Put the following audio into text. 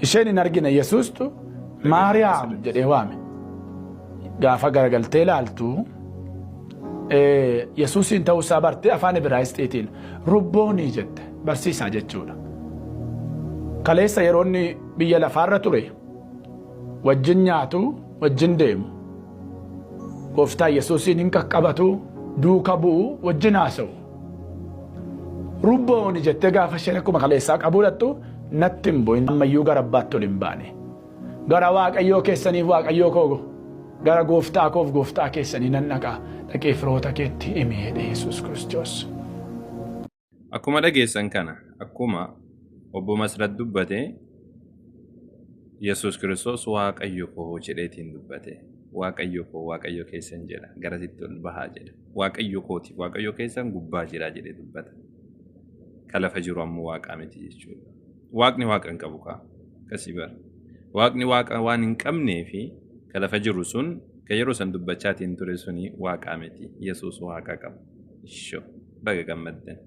isheen hin argine Yesuustu Maariyaam jedhee waame. Gaafa garagaltee ilaaltu Yesuusin ta'uusaa bartee afaan Ibraayisxiitiin Rabboonii jette barsiisaa jechuudha. Kaleessa yeroo inni biyya lafaarra ture wajjin nyaatu wajjin deemu gooftaa Yesuusin hin qaqqabatu duuka bu'u wajjin haasa'u. Rabboonii jettee gaafa isheen akkuma kaleessaa qabuudhattu natti hin bu'in ammayyuu gara abbaatti ol hin baane. Gara Waaqayyoo keessaniif Waaqayyoo koo gara gooftaa koof gooftaa keessanii nan dhaqaa dhaqee firoota keetti himi jedhe Yesuus Kiristoos. Akkuma dhageessan kana akkuma obbo Masrat dubbate Yesuus Kiristoos Waaqayyo koo jedheetiin dubbate. Waaqayyo koo Waaqayyo keessan jedha garasitti ol bahaa jedha. Waaqayyo kooti Waaqayyo keessan gubbaa jira jedhee dubbata. Kalafa jiru ammoo Waaqa miti jechuudha. Waaqni Waaqa hin qabu kaa kasii bara. Waaqni Waaqa waan hin qabnee fi kalafa jiru sun kan yeroo san dubbachaatiin ture suni Waaqa miti. Yesuus Waaqa qaba. Ishoo baga gammaddan.